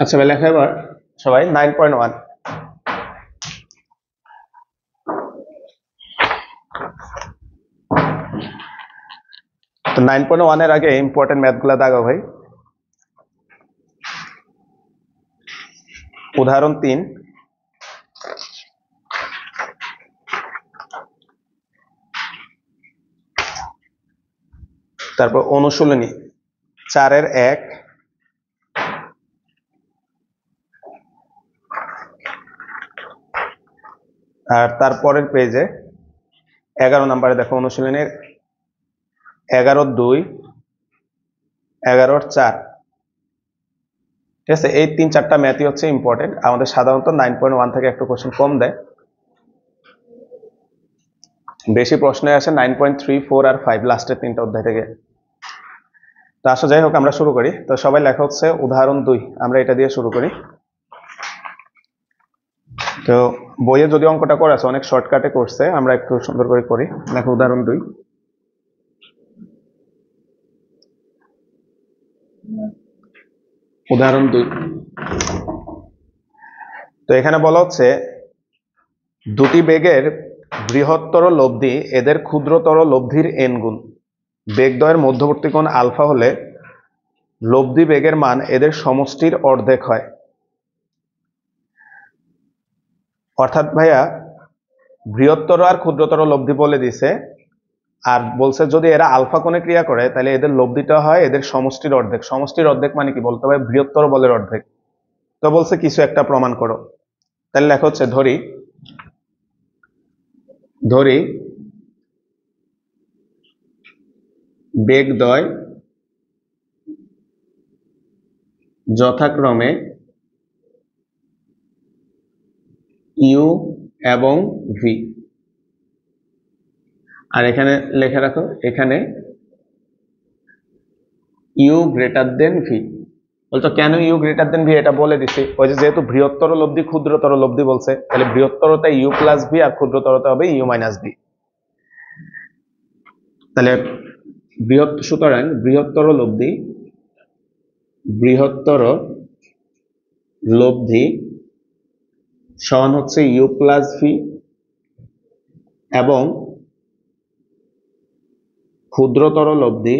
আচ্ছা ভাই, লেখা এবার সবাই 9.1। তো 9.1 এর আগে ইম্পর্টেন্ট ম্যাথ গুলা দাগো ভাই। উদাহরণ 3, তারপর অনুশীলনী 4-এর 1, আর তারপরের পেজে 11 নম্বরে দেখো অনুশীলনের 11-2, 11-4। ঠিক আছে, এই 3-4টা ম্যাথই হচ্ছে ইম্পর্টেন্ট। আমাদের সাধারণত 9.1 থেকে একটু কোশ্চেন কম দেয়, বেশি প্রশ্নে আসে 9.3, 4 আর 5 লাস্টের 3টা অধ্যায় থেকে। তো আসো যাই হোক, আমরা শুরু করি। তো সবাই লেখা হচ্ছে উদাহরণ 2, আমরা এটা দিয়ে শুরু করি। তো বইয়ে যদি অঙ্কটা করে আছে অনেক শর্টকাটে করছে, আমরা একটু সুন্দর করে করি। দেখো উদাহরণ 2, উদাহরণ 2। তো এখানে বলা হচ্ছে দুটি বেগের বৃহত্তর লব্ধি এদের ক্ষুদ্রতর লব্ধির n গুণ। বেগদ্বয়ের মধ্যবর্তী কোণ আলফা হলে লব্ধি বেগের মান এদের সমষ্টির অর্ধেক হয়। অর্থাৎ ভাইয়া বৃহত্তর আর ক্ষুদ্রতর লব্ধি বলে দিছে, আর বলছে যদি এরা আলফা কোণে ক্রিয়া করে তাহলে এদের লব্ধিটা হয় এদের সমষ্টির অর্ধেক। সমষ্টির অর্ধেক মানে কি বলতে হবে? বৃহত্তর বলের অর্ধেক। তো বলছে কিছু একটা প্রমাণ করো। তাহলে লেখা হচ্ছে ধরি বেগদ্বয় যথাক্রমে ইউ এবং ভি। আর এখানে লেখা রাখো, এখানে ইউ গ্রেটার দেন ভি। বলতো কেন ইউ গ্রেটার দেন ভি? এটা বলে দিছি, ওই যে যেহেতু বৃহত্তর লব্ধি ক্ষুদ্রতর লব্ধি বলছে, তাহলে বৃহত্তরতা ইউ প্লাস ভি আর ক্ষুদ্রতরতা হবে ইউ মাইনাস ভি। তাহলে সুতরাং বৃহত্তর লব্ধি সমান হচ্ছে ইউ প্লাস ভি এবং ক্ষুদ্রতর লব্ধি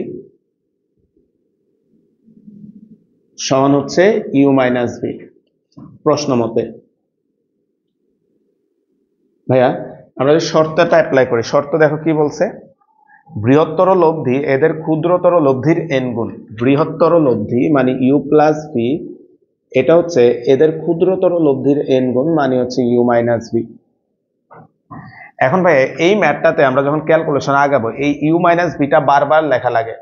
সমান হচ্ছে ইউ মাইনাস ভি প্রশ্ন মতে। ভাইয়া আমরা যদি শর্তটা অ্যাপ্লাই করি, শর্ত দেখো কি বলছে, বৃহত্তর লব্ধি এদের ক্ষুদ্রতর লব্ধির n গুণ। বৃহত্তর লব্ধি মানে ইউ প্লাস ভি, এটা হচ্ছে এদের ক্ষুদ্রতর লব্ধির n গুণ মানে হচ্ছে ইউ মাইনাস ভি। এখন ভাই এই ম্যাথটাতে আমরা যখন ক্যালকুলেশন আগাবো, এই ইউ মাইনাস ভিটা বারবার লেখা লাগে,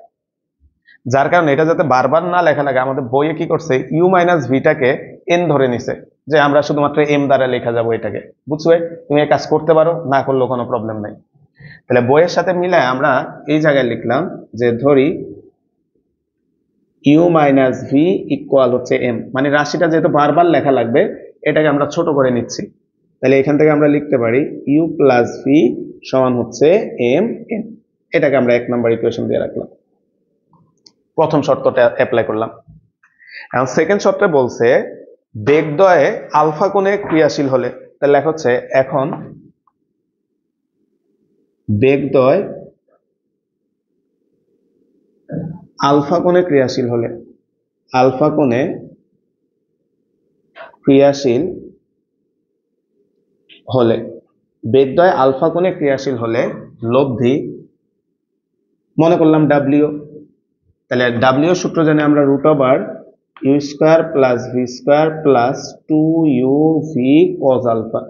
যার কারণে এটা যাতে বারবার না লেখা লাগে আমাদের বইয়ে কি করছে, ইউ মাইনাস ভিটাকে এন ধরে নিছে, যে আমরা শুধুমাত্র এম দ্বারা লেখা যাবো এটাকে। বুঝছো? তুমি এই কাজ করতে পারো, না করলেও কোনো প্রবলেম নাই। তাহলে বইয়ের সাথে মিলে আমরা এই জায়গায় লিখলাম যে ধরি ইউ মাইনাস ভি ইকুয়াল হচ্ছে এম, মানে রাশিটা যেহেতু বারবার লেখা লাগবে এটাকে আমরা ছোট করে নিচ্ছি। তাহলে এখান থেকে আমরা লিখতে পারি ইউ প্লাস ভি সমান হচ্ছে এম এন। এটাকে আমরা 1 নম্বর ইকুয়েশন দিয়ে রাখলাম। প্রথম শর্তটা অ্যাপ্লাই করলাম। এখন সেকেন্ড শর্তে বলছে বেগদ্বয়ে আলফা কোণে ক্রিয়াশীল হলে, তাহলে লেখা হচ্ছে এখন বেগদ্বয় আলফা কোণে ক্রিয়াশীল হলে, আলফা কোণে ক্রিয়াশীল হলে, বেগদ্বয় আলফা কোণে ক্রিয়াশীল হলে লব্ধি মনে করলাম ডাব্লিউ। তাহলে ডাব্লিউ সূত্র জানি আমরা root over u square plus v square plus 2u v cos alpha.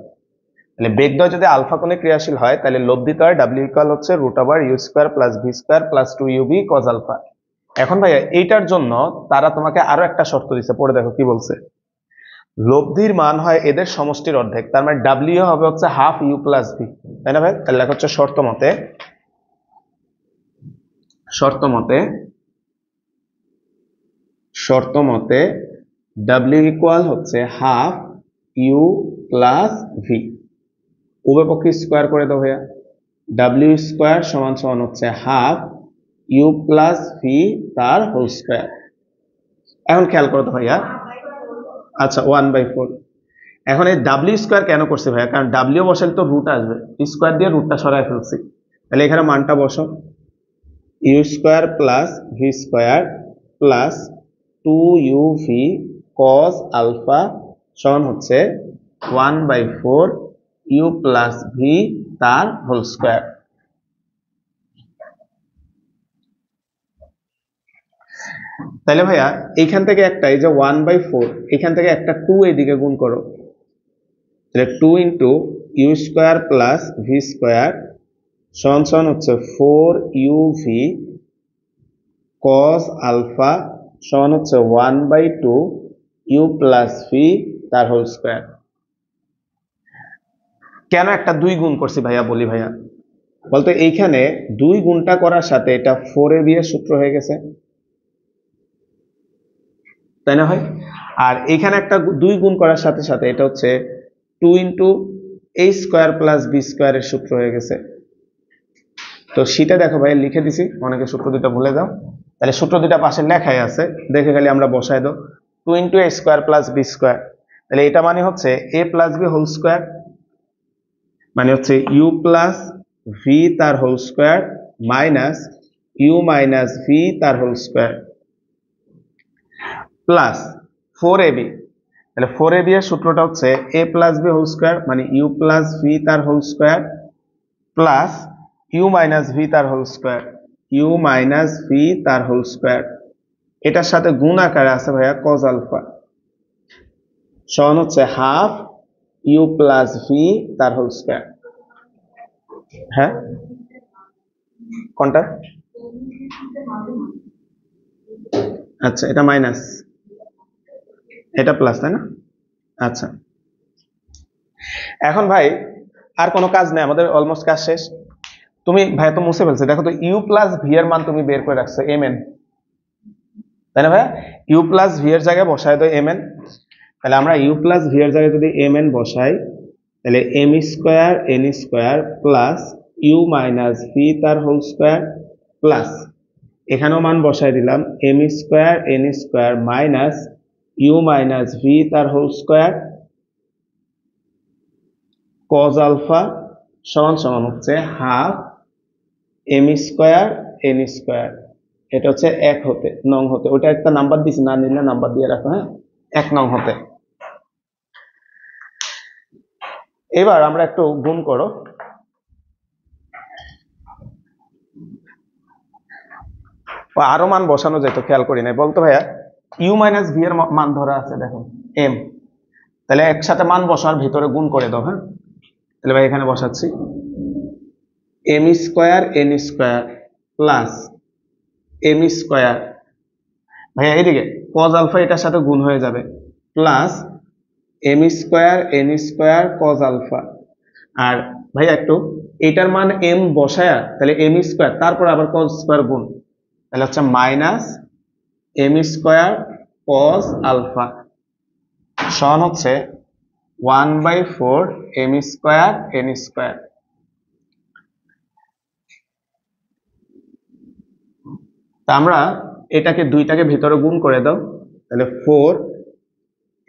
তাহলে বেগদ্বয় যদি আলফা কোণে ক্রিয়াশীল হয় তাহলে লব্ধিটা হয় ডাব্লিউ ইকুয়াল হচ্ছে root over u square plus v square plus 2u v cos alpha. এখন ভাইয়া এইটার জন্য তারা তোমাকে আরো একটা শর্ত দিচ্ছে, পড়ে দেখো কি বলছে, লব্ধির মান হয় এদের সমষ্টির অর্ধেক, তার মানে ডাব্লিউ হবে হচ্ছে হাফ ইউ প্লাস ভি, তাই না ভাই? তাহলে লেখা হচ্ছে শর্ত মতে ডাব্লিউ ইকুয়াল হচ্ছে হাফ ইউ প্লাস ভি। উভয় পক্ষে স্কোয়ার করে দাও ভাইয়া, ডাব্লিউ স্কোয়ার সমান সমান হচ্ছে হাফ ইউ প্লাস ভি তার হোল স্কোয়ার। এখন খেয়াল করো তো ভাইয়া, আচ্ছা 1/4। এখন এই ডাব্লিউ স্কোয়ার কেন করছে ভাইয়া, কারণ ডাব্লিউ বসালে তো রুট আসবে, স্কোয়ার দিয়ে রুটটা সরাই ফেলছি, তাহলে এখানে মানটা বসো, u square plus v square plus 2uv cos alpha সমান হচ্ছে 1/4 ইউ প্লাস ভি তার হোল স্কোয়ার। তাহলে ভাইয়া এইখান থেকে একটা, এই যে 1/4, এখান থেকে একটা 2 এইদিকে গুণ করো, তাহলে 2 into u square plus v square সমান সমান হচ্ছে 4uv cos আলফা সমান হচ্ছে 1/2 ইউ প্লাস ভি তার হোল স্কোয়ার। কেন একটা 2 গুণ করছি ভাইয়া বলি ভাইয়া, বলতো এইখানে 2 গুণটা করার সাথে এটা 4ab এর সূত্র হয়ে গেছে, তাই না ভাই? আর এখানে একটা 2 গুণ করার সাথে সাথে এটা হচ্ছে 2 into a square plus b স্কোয়ারের সূত্র হয়ে গেছে। তো সেটা দেখো ভাই লিখে দিছি, অনেকে সূত্র দুটা ভুলে যাও, তাহলে সূত্র দুটা পাশে লেখাই আছে, দেখে খালি আমরা বসাই দাও 2 into a square plus B square, তাহলে এটা মানে হচ্ছে a plus B whole square, মানে হচ্ছে ইউ প্লাস ভি তার whole square minus you minus V তার হোল স্কোয়ার প্লাস 4ab, তাহলে 4ab এর সূত্রটা হচ্ছে a plus B whole square মানে ইউ প্লাস ভি তার whole square plus you minus V তার whole square, U minus V তার হোল স্কোয়ার, এটার সাথে গুণ আকারে আছে ভাইয়া cos আলফা সমান হচ্ছে হাফ ইউ প্লাস ভি তার হোল স্কোয়ার। হ্যাঁ কোনটা? আচ্ছা এটা মাইনাস, এটা প্লাস, তাই না? আচ্ছা এখন ভাই আর কোনো কাজ নেই, আমাদের অলমোস্ট কাজ শেষ। তুমি ভাই তো মুছে ফেলছে, দেখো তো ইউ প্লাস ভি এর মান তুমি বের করে রাখছো mn, তাই না ভাই? ইউ প্লাস ভি এর জায়গায় বসায় দাও mn, তাহলে আমরা ইউ প্লাস ভি এর জায়গায় যদি mn বসাই তাহলে m square N square plus you minus V তার হোল স্কোয়ার প্লাস এখানেও মান বসাই দিলাম m square N square minus you minus V তার হোল স্কোয়ার cos আলফা সমান সমান হচ্ছে half m square N square, এটা হচ্ছে 1 হতে 9 হতে, ওটা একটা নাম্বার দিছি, না নিলে নাম্বার দিয়ে রাখো, হ্যাঁ 1 9 হতে। এবার আমরা একটু গুণ করো, আরো মান বসানো যেত, খেয়াল করি নাই বলতো ভাইয়া। ইউ মাইনাস ভি এর মান ধরা আছে দেখো এম, তাহলে একসাথে মান বসার ভিতরে গুণ করে দাও, হ্যাঁ তাহলে ভাই এখানে বসাচ্ছি M square N square plus M square, ভাইয়া এদিকে cos আলফা এটার সাথে গুণ হয়ে যাবে plus M square N square cos alpha, আর ভাইয়া একটু এটার মান এম বসায়া তাহলে এম স্কোয়ার তারপর আবার cos স্কোয়ার গুণ, তাহলে হচ্ছে minus m square cos alpha সমান হচ্ছে 1/4 এম স্কোয়ার এন স্কোয়ার। তা আমরা এটাকে দুইটাকে ভিতরে গুণ করে দাও, তাহলে 4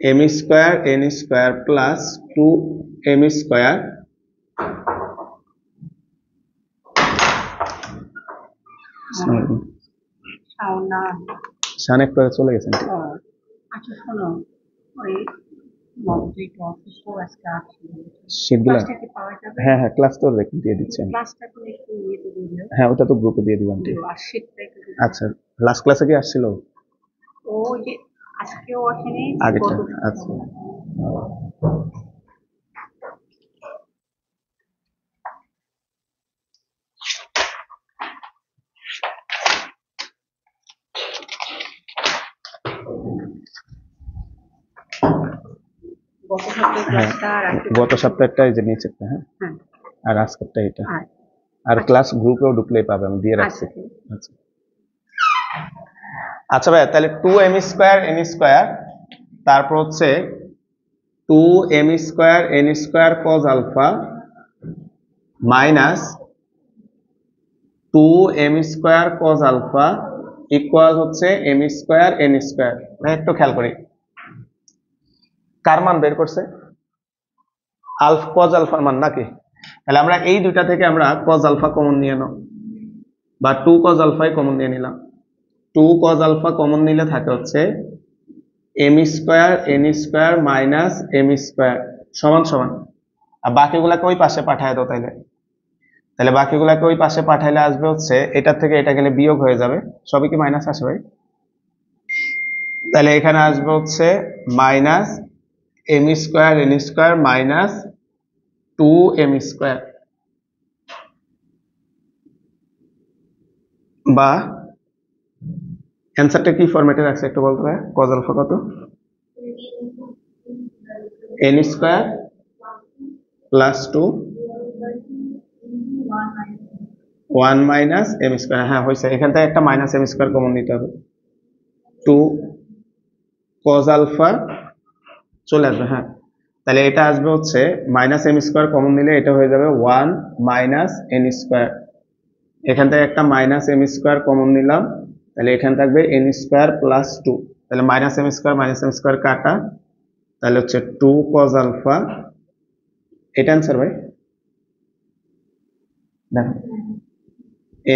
M square N square plus 2 M square Shan একটু চলে গেছেন। আচ্ছা শোনো, ওই শীটগুলো হ্যাঁ হ্যাঁ ক্লাস তো দিয়ে দিচ্ছেন, হ্যাঁ ওটা তো গ্রুপে দিয়ে দিবেন। আচ্ছা লাস্ট ক্লাসে কি আসছিল? ও যে আজকেও আসেনি, আগেরটা আচ্ছা গত সপ্তাহটা এই যে নিচেরটা, হ্যাঁ আর আজকেরটা এটা, আর ক্লাস গ্রুপেও ঢুকলেই পাবে, আমি দিয়ে রাখছি। আচ্ছা আচ্ছা ভাই তাহলে 2 এম স্কোয়ার এন স্কোয়ার তারপর হচ্ছে 2 M square N square cos alpha minus 2m² cos alpha equal হচ্ছে m² n²। একটু খেয়াল করি কার মান বের করছে, cos আলফার মান নাকি? তাহলে আমরা এই দুইটা থেকে আমরা cos আলফা কমন নিয়ে নাও, বা 2 cos আলফাই কমন নিয়ে নিলাম। 2 cos আলফা কমন নিলে থাকে হচ্ছে m² n² মাইনাস m² সমান সমান, আর বাকিগুলাকে ওই পাশে পাঠায় দাও। তাহলে বাকিগুলাকে ওই পাশে পাঠাইলে আসবে হচ্ছে এটা থেকে এটা গেলে বিয়োগ হয়ে যাবে, সবই কি মাইনাস আসে ভাই? তাহলে এখানে আসবে হচ্ছে minus m² n² minus 2m², বা অ্যান্সারটা কি ফরম্যাটে রাখছে একটু বলতে পারে? cos আলফা কত? n² plus 2 1 minus m²। হ্যাঁ হয়েছে, এখান থেকে একটা মাইনাস m² কমন নিতে হবে। 2 cos আলফা চলে আসবে। হ্যাঁ, তাহলে এটা আসবে হচ্ছে মাইনাস m² কমন নিলে এটা হয়ে যাবে 1 মাইনাস n²। এখান থেকে একটা মাইনাস m² কমন নিলাম, তাহলে এখানে থাকবে n² প্লাস 2। তাহলে মাইনাস m² কাটা, তাহলে হচ্ছে 2 cos আলফা। এটা অ্যান্সার ভাই? দেখো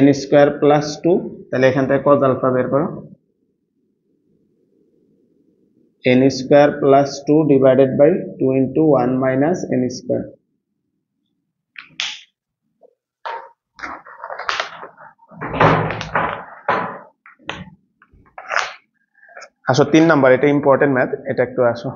n² প্লাস 2, তাহলে এখান থেকে cos আলফা বের করো, n² plus 2 divided by 2 into 1 minus n²। আসো 3 নাম্বার, এটা ইম্পর্টেন্ট ম্যাথ, এটা একটু আসো।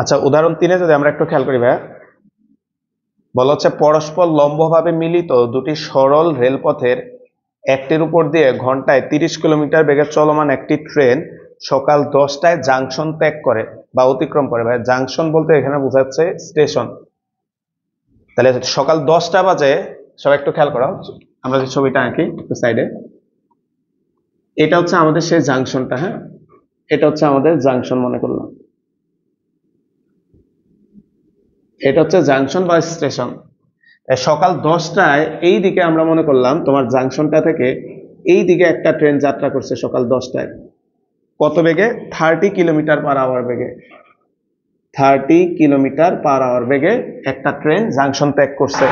আচ্ছা, উদাহরণ 3-এ যদি আমরা একটু খেয়াল করি ভাইয়া, বলা হচ্ছে পরস্পর লম্বভাবে মিলিত দুটি সরল রেলপথের একটির উপর দিয়ে ঘন্টায় 30 কিলোমিটার বেগে চলমান একটি ট্রেন সকাল 10টায় জাংশন ত্যাগ করে বা অতিক্রম করে। ভাই জাংশন বলতে এখানে বোঝাচ্ছে স্টেশন। তাহলে সকাল 10টা বাজে, সবাই একটু খেয়াল করো, আমরা যে ছবিটা আঁকি একটু সাইডে, এটা হচ্ছে আমাদের সেই জাংশনটা। হ্যাঁ, এটা হচ্ছে আমাদের জাংশন মনে করলাম, এটা হচ্ছে জাংশন বা স্টেশন। সকাল 10টায় এই দিকে আমরা মনে করলাম তোমার জাংশনটা থেকে এই দিকে একটা ট্রেন যাত্রা করছে সকাল 10টায়, কত বেগে? 30 কিলোমিটার পার আওয়ার বেগে। 30 কিলোমিটার পার আওয়ার বেগে একটা ট্রেন জাংশন ত্যাগ করছে।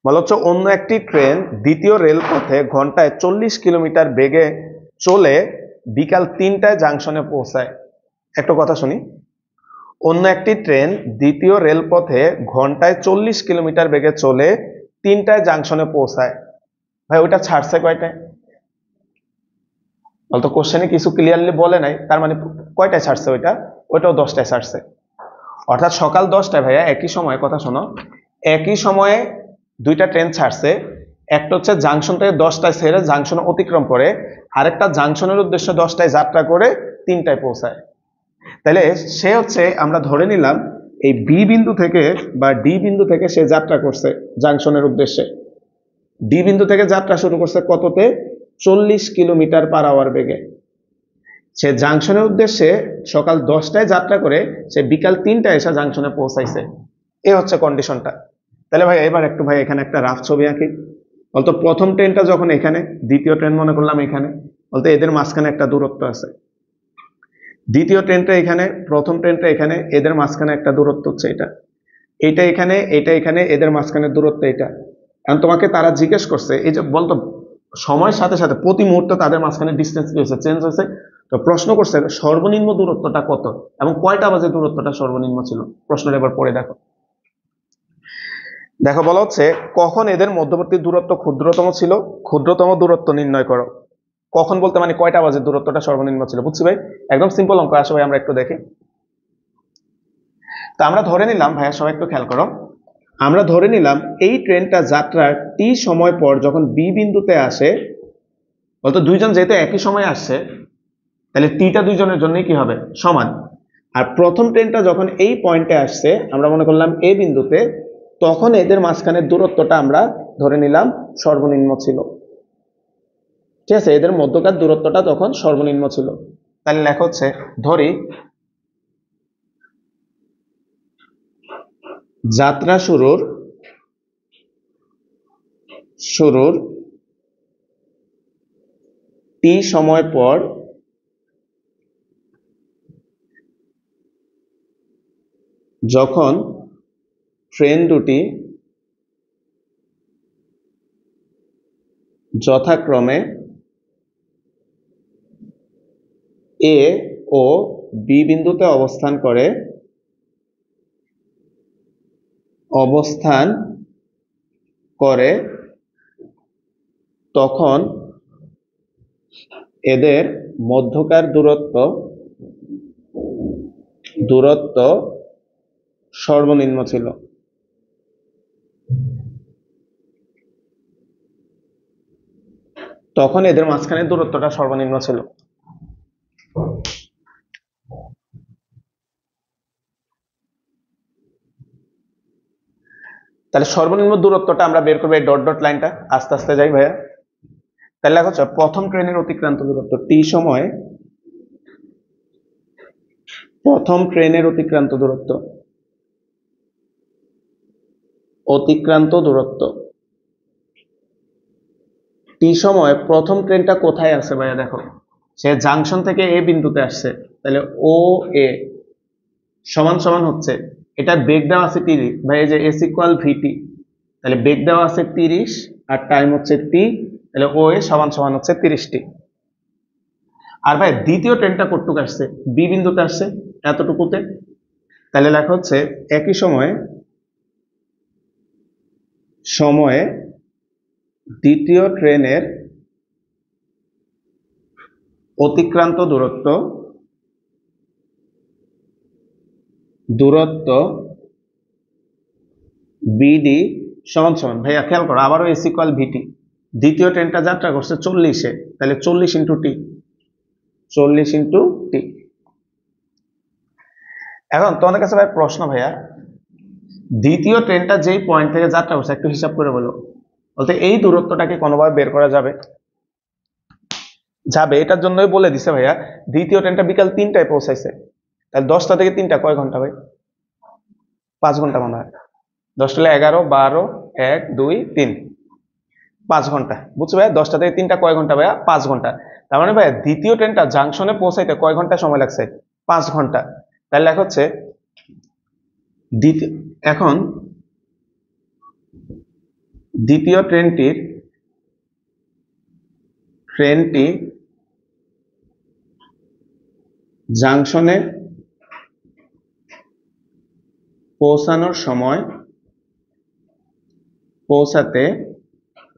বলা হচ্ছে অন্য একটি ট্রেন দ্বিতীয় রেলপথে ঘন্টায় 40 কিলোমিটার বেগে চলে বিকাল 3টায় জাংশনে পৌঁছায়। একটা কথা শুনি, অন্য একটি ট্রেন দ্বিতীয় রেলপথে ঘন্টায় 40 কিলোমিটার বেগে চলে 3টায় জাংশনে পৌঁছায়। ভাই ওইটা ছাড়ছে কয়টায়? বলতো কোশ্চেনে কিছু ক্লিয়ারলি বলে নাই, তার মানে কয়টায় ছাড়ছে? ওইটাও 10টায় ছাড়ছে। অর্থাৎ সকাল 10টায় ভাইয়া একই সময়ে, কথা শোনো, একই সময়ে দুইটা ট্রেন ছাড়ছে। একটা হচ্ছে জাংশন থেকে 10টায় ছেড়ে জাংশনে অতিক্রম করে, আরেকটা জাংশনের উদ্দেশ্যে 10টায় যাত্রা করে 3টায় পৌঁছায়। তাহলে সে হচ্ছে, আমরা ধরে নিলাম এই বি বিন্দু থেকে বা ডি বিন্দু থেকে সে যাত্রা করছে জাংশনের উদ্দেশ্যে। ডি বিন্দু থেকে যাত্রা শুরু করছে কততে? 40 কিলোমিটার পার আওয়ার বেগে। সে জাংশনের উদ্দেশ্যে সকাল 10টায় যাত্রা করে সে বিকাল 3টায় এসে জাংশনে পৌঁছাইছে। এই হচ্ছে কন্ডিশনটা। তাহলে ভাই এবার একটু ভাই এখানে একটা রাফ ছবি আঁকি। বলতো প্রথম ট্রেনটা যখন এখানে, দ্বিতীয় ট্রেন মনে করলাম এখানে, বলতো এদের মাঝখানে একটা দূরত্ব আছে। দ্বিতীয় ট্রেনটা এখানে, প্রথম ট্রেনটা এখানে, এদের মাঝখানে একটা দূরত্ব হচ্ছে এটা, এইটা এখানে, এটা এখানে, এদের মাঝখানে দূরত্ব এটা। এখন তোমাকে তারা জিজ্ঞেস করছে, এই যে বলতো সময়ের সাথে সাথে প্রতি মুহূর্তে তাদের মাঝখানে ডিস্টেন্স কি হয়েছে? চেঞ্জ হয়েছে। তো প্রশ্ন করছে সর্বনিম্ন দূরত্বটা কত এবং কয়টা বাজে দূরত্বটা সর্বনিম্ন ছিল। প্রশ্নটা এবার পড়ে দেখো। দেখো বলা হচ্ছে কখন এদের মধ্যবর্তী দূরত্ব ক্ষুদ্রতম ছিল, ক্ষুদ্রতম দূরত্ব নির্ণয় করো। কখন বলতে মানে কয়টা বাজে দূরত্বটা সর্বনিম্ন ছিল। বুঝছি ভাই, একদম সিম্পল অঙ্ক। আসো ভাই আমরা একটু দেখি। তো আমরা ধরে নিলাম ভাইয়া, সবাই একটু খেয়াল করো, আমরা ধরে নিলাম এই ট্রেনটা যাত্রার টি সময় পর যখন বি বিন্দুতে আসে, বলতো দুইজন যেহেতু একই সময় আসছে, তাহলে টিটা দুইজনের জন্যই কি হবে, সমান। আর প্রথম ট্রেনটা যখন এই পয়েন্টে আসছে, আমরা মনে করলাম এ বিন্দুতে, তখন এদের মাঝখানের দূরত্বটা আমরা ধরে নিলাম সর্বনিম্ন ছিল। ঠিক আছে, এদের মধ্যকার দূরত্বটা তখন সর্বনিম্ন ছিল। তাহলে লেখা হচ্ছে, ধরি যাত্রা শুরুর টি সময় পর যখন ট্রেন দুটি যথাক্রমে এ ও বি বিন্দুতে অবস্থান করে তখন এদের মধ্যকার দূরত্ব সর্বনিম্ন ছিল। তখন এদের মাঝখানে দূরত্বটা সর্বনিম্ন ছিল। তাহলে সর্বনিম্ন দূরত্বটা আমরা বের করবো এই ডট ডট লাইনটা, আস্তে আস্তে যাই ভাইয়া। তাহলে লেখা হচ্ছে প্রথম ট্রেনের অতিক্রান্ত দূরত্ব টি সময়ে, প্রথম ট্রেনের অতিক্রান্ত দূরত্ব টি সময় প্রথম ট্রেনটা কোথায় আছে ভাইয়া, দেখো সে জাংশন থেকে এ বিন্দুতে আসছে, তাহলে ও এ সমান সমান হচ্ছে, এটা বেগ দেওয়া আছে 30 ভাই, এই যে এস ইকুয়াল ভিটি, তাহলে বেগ দেওয়া আছে 30 আর টাইম হচ্ছে টি, তাহলে ও এ সমান সমান হচ্ছে 30টি। আর ভাই দ্বিতীয় ট্রেনটা কতটুকু আসছে, বি বিন্দুতে আসছে এতটুকুতে, তাহলে লেখা হচ্ছে একই সময়ে দ্বিতীয় ট্রেনের অতিক্রান্ত দূরত্ব বিডি সমান সমান, ভাইয়া খেয়াল করো আবারও এস ইকুয়াল ভিটি, দ্বিতীয় ট্রেনটা যাত্রা করছে 40-এ, তাহলে 40 ইন্টু টি, 40 ইন্টু টি। এখন তোমাদের কাছে ভাই প্রশ্ন, ভাইয়া দ্বিতীয় ট্রেনটা যেই পয়েন্ট থেকে যাত্রা করছে একটু হিসাব করে বলো, বলতে এই দূরত্বটাকে কোনোভাবে বের করা যাবে? যাবে, এটার জন্যই বলে দিছে ভাইয়া, দ্বিতীয় ট্রেনটা বিকাল 3টায় পৌঁছাইছে, তাহলে 10টা থেকে 3টা কয় ঘন্টা ভাই, 5 ঘন্টা মনে হয়, 10 হলে 11, 12, 1, 2, 3, 5 ঘন্টা, বুঝছো ভাইয়া? 10টা থেকে 3টা কয় ঘন্টা ভাইয়া, 5 ঘন্টা। তার মানে ভাইয়া দ্বিতীয় ট্রেনটা জাংশনে পৌঁছাইতে কয় ঘন্টা সময় লাগছে, 5 ঘন্টা। তাহলে লেখা হচ্ছে এখন দ্বিতীয় ট্রেনটি জাংশনে পৌঁছাতে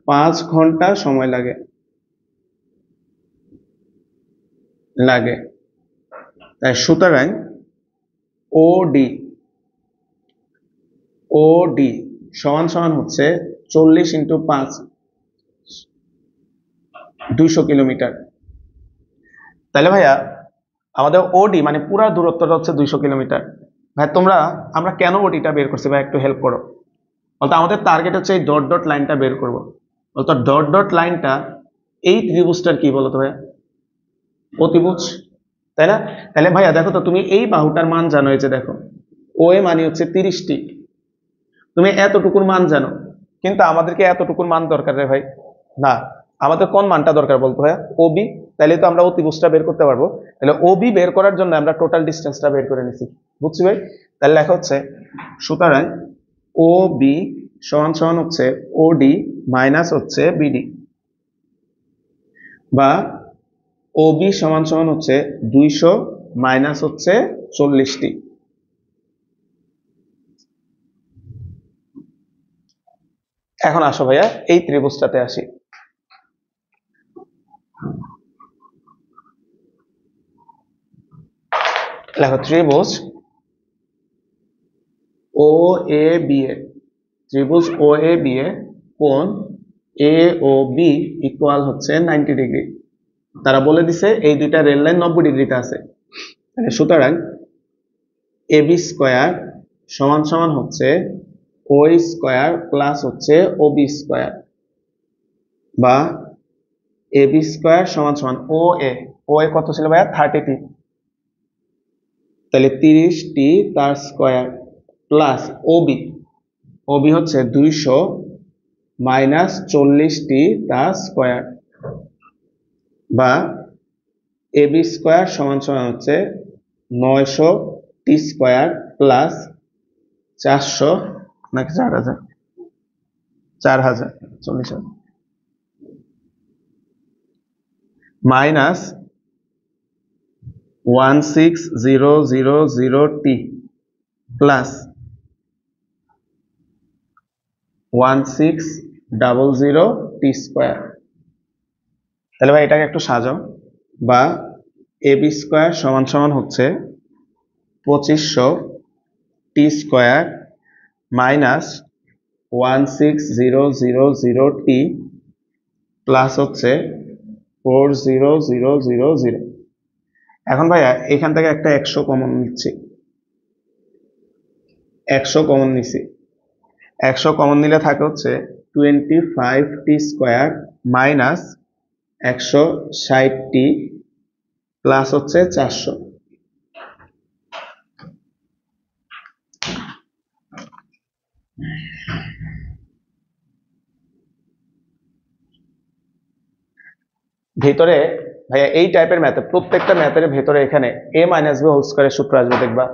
5 ঘন্টা সময় লাগে। তাই সুতরাং ওডি সমান সমান হচ্ছে 40 ইন্টু 5, 200 কিলোমিটার। তাহলে ভাইয়া আমাদের ওডি মানে পুরা দূরত্বটা হচ্ছে 200 কিলোমিটার। ভাই আমরা কেন ওডিটা বের করছি ভাই, একটু হেল্প করো। বলতো আমাদের টার্গেট হচ্ছে এই ডট ডট লাইনটা বের করব। বলতো ডট ডট লাইনটা এই ত্রিভুজটার কি বলতো ভাইয়া, অতিভুজ, তাই না? তাহলে ভাইয়া দেখো তো, তুমি এই বাহুটার মান জানো, এই যে দেখো ও এ মানে হচ্ছে 30টি, তুমি এতটুকুর মান জানো, কিন্তু আমাদেরকে এতটুকুর মান দরকার রে ভাই না, আমাদের কোন মানটা দরকার বলতো ভাইয়া, ওবি। তাহলে তো আমরা অতিভুজটা বের করতে পারবো। তাহলে ওবি বের করার জন্য আমরা টোটাল ডিস্টেন্সটা বের করে নিছি, বুঝছি ভাই? তাহলে লেখা হচ্ছে সুতরাং ও বি সমান সমান হচ্ছে ওডি মাইনাস হচ্ছে বিডি, বা ও বি সমান সমান হচ্ছে 200 মাইনাস হচ্ছে 40টি। এখন আসো ভাইয়া এই ত্রিভুজটাতে আসি। লেখো ত্রিভুজ ও এ বি এ, ত্রিভুজ ও এ বি এ কোণ এ ও বি ইকুয়াল হচ্ছে 90 ডিগ্রি। তারা বলে দিছে এই দুইটা রেল লাইন 90 ডিগ্রিতে আছে। সুতরাং এ বি স্কোয়ার সমান সমান হচ্ছে ও স্কোয়ার প্লাস হচ্ছে ও বি স্কোয়ার, বা এ বি স্কোয়ার সমান সমান ও এ কত ছিল ভাইয়া 30টি, তাহলে 30টি তার স্কোয়ার প্লাস ও বি হচ্ছে 200 মাইনাস 40টি তার স্কোয়ার, বা এ বি স্কোয়ার সমান সমান হচ্ছে 900টি স্কোয়ার প্লাস 400 নাকি 4000, 4000 মাইনাস 16000টি প্লাস 1600টি স্কোয়ার। তাহলে ভাই এটাকে একটু সাজাও, বা এ বি স্কোয়ার সমান সমান হচ্ছে 2500টি স্কোয়ার মাইনাস 16000টি প্লাস হচ্ছে 40000। এখন ভাইয়া এখান থেকে একটা 100 কমন নিচ্ছি, 100 কমন নিছি, 100 কমন নিলে থাকে হচ্ছে 25টি স্কোয়ার মাইনাস 160টি প্লাস হচ্ছে 400। ভেতরে ভাইয়া এই টাইপের ম্যাথে প্রত্যেকটা ম্যাথের ভেতরে এখানে a মাইনাস বি হোল স্কোয়ারের সূত্র আসবে, দেখবা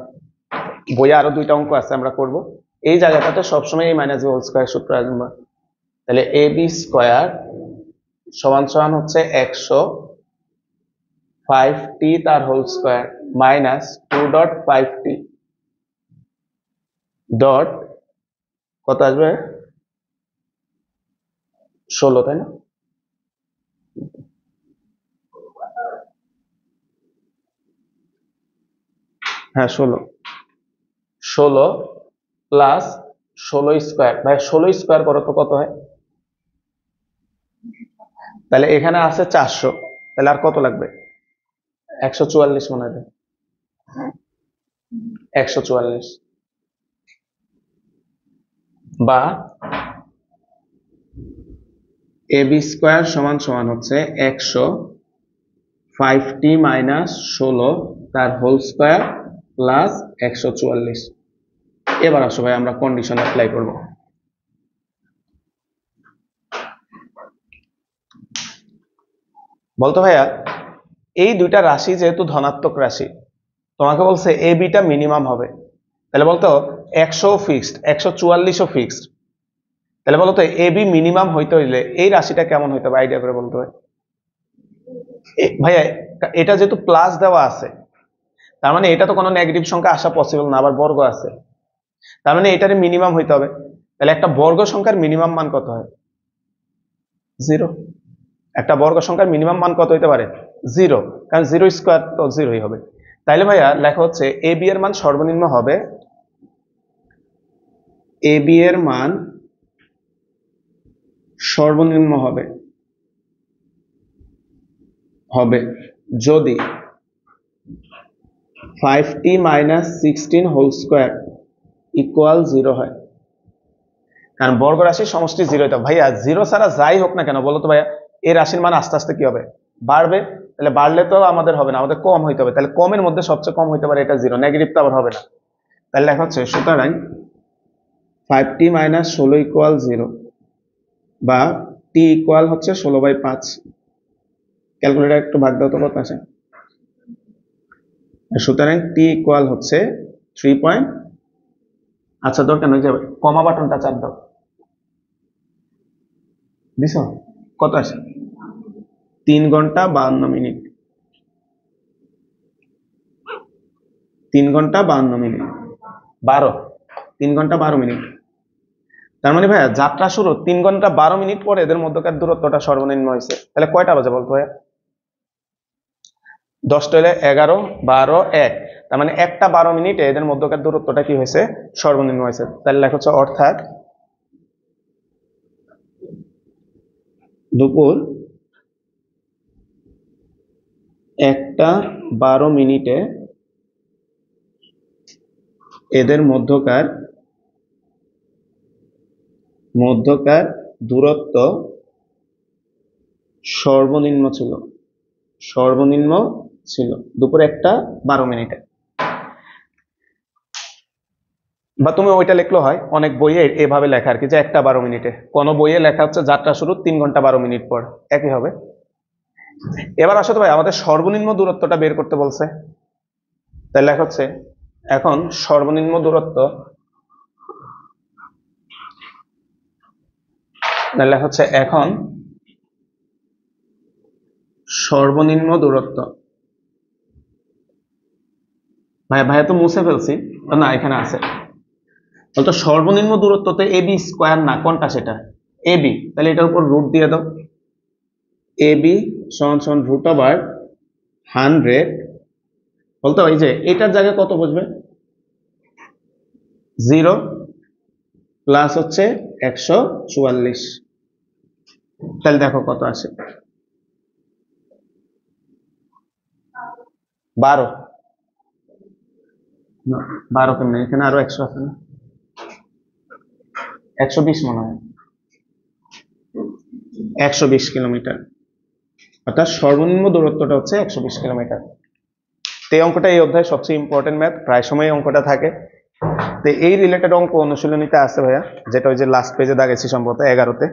বইয়ে আরো দুইটা অঙ্ক আছে আমরা করব, এই জায়গাটাতে সবসময় a মাইনাস বি হোল স্কোয়ারের সূত্র আসবে। তাহলে এ বি স্কোয়ার সমান সমান হচ্ছে 105টি তার হোল স্কোয়ার মাইনাস 2.5টি ডট কত আসবে 16, তাই না? হ্যাঁ 16 প্লাস 16 স্কোয়ার, ভাই 16 স্কোয়ার করো তো কত হয়? তাহলে এখানে আছে 400, তাহলে আর কত লাগবে? 144 মনে হয়, 144, বা এ বি স্কোয়ার সমান সমান হচ্ছে 105টি মাইনাস 16 তার হোল স্কোয়ার প্লাস 144। এবার আসো ভাই আমরা কন্ডিশন অ্যাপ্লাই করব। বলতো ভাইয়া এই দুইটা রাশি যেহেতু ধনাত্মক রাশি, তোমাকে বলছে এ বিটা মিনিমাম হবে, তাহলে বলতো 100 ফিক্সড 144ও ফিক্সড, তাহলে বলতো এ বি মিনিমাম হইতে হইলে এই রাশিটা কেমন হইতে হবে আইডিয়া করে বলতে হয়। ভাইয়া এটা যেহেতু প্লাস দেওয়া আছে, তার মানে এটা তো কোনো নেগেটিভ সংখ্যা আসা পসিবল না, আবার বর্গ আছে, তার মানে এটারে মিনিমাম হইতে হবে। তাহলে একটা বর্গ সংখ্যার মিনিমাম মান কত হয়? 0। একটা বর্গ সংখ্যার মিনিমাম মান কত হইতে পারে? 0, কারণ 0 স্কোয়ার তো 0ই হবে। তাইলে ভাইয়া লেখা হচ্ছে এ বি এর মান সর্বনিম্ন হবে, এ বি এর মান সর্বনিম্ন হবে যদি 5টি মাইনাস 16 হোল স্কোয়ার ইকুয়াল 0 হয়। কারণ বর্গ রাশির সমষ্টি 0 হইতে হবে। ভাইয়া 0 ছাড়া যাই হোক না কেন বলো তো ভাইয়া এই রাশির মান আস্তে আস্তে কি হবে? বাড়বে। তাহলে বাড়লে তো আমাদের হবে না, আমাদের কম হইতে হবে। তাহলে কমের মধ্যে সবচেয়ে কম হইতে পারে এটা 0, নেগেটিভ তো আবার হবে না। তাহলে লেখা হচ্ছে সুতরাং 5টি মাইনাস 16 ইকুয়াল 0, বা টি ইকুয়াল হচ্ছে 16/5। ক্যালকুলেটর একটু ভাগ দাও তো কত আছে। সুতরাং টি ইকুয়াল হচ্ছে 3 আচ্ছা দরকার নয় যাবে, কমা বাটনটা চাপ দাও, দিছ কত আছে? 3 ঘন্টা 52 মিনিট, 3 ঘন্টা 52 মিনিট 12, 3 ঘন্টা 12 মিনিট। তার মানে ভাইয়া যাত্রা শুরু 3 ঘন্টা 12 মিনিট পরে এদের মধ্যকার দূরত্বটা সর্বনিম্ন হয়েছে। তাহলে কয়টা বাজে বলতো ভাইয়া? 10টা হলে 11, 12, 1, তার মানে একটা 12 মিনিটে এদের মধ্যকার দূরত্বটা কি হয়েছে, সর্বনিম্ন হয়েছে। তাহলে লেখা হচ্ছে অর্থাৎ দুপুর 1টা 12 মিনিটে এদের মধ্যকার দূরত্ব সর্বনিম্ন ছিল দুপুর 1টা 12 মিনিটে। বা তুমি ওইটা লিখলো হয়, অনেক বইয়ে এভাবে লেখা আর কি, যে 1টা 12 মিনিটে, কোন বইয়ে লেখা হচ্ছে যাত্রা শুরু 3 ঘন্টা 12 মিনিট পর, একই হবে। এবার আসো তো ভাই, আমাদের সর্বনিম্ন দূরত্বটা বের করতে বলছে, তাই লেখা হচ্ছে এখন সর্বনিম্ন দূরত্ব, লেখা হচ্ছে এখন সর্বনিম্ন দূরত্ব। ভাইয়া তো মুছে ফেলছি, না এখানে আছে। তো সর্বনিম্ন দূরত্বতে এবি স্কোয়ার না, কোনটা সেটা, এবি, তাহলে এটার উপর রুট দিয়ে দাও। এবি সমান সমান √100, বলতো এই যে এটার জায়গায় কত বসবে, 0 প্লাস হচ্ছে 144, তাহলে দেখো কত আসে, 12, 12 কেমন, এখানে আরো 100 আছে না, 120 মনে হয়, 120 কিলোমিটার, অর্থাৎ সর্বনিম্ন দূরত্বটা হচ্ছে 120 কিলোমিটার। তো এই অঙ্কটা এই অধ্যায় সবচেয়ে ইম্পর্টেন্ট ম্যাথ, প্রায় সময় অঙ্কটা থাকে। তো এই রিলেটেড অঙ্ক অনুশীলনীতে আছে ভাইয়া, যেটা ওই যে লাস্ট পেজে দাগেছি সম্ভবত 11তে।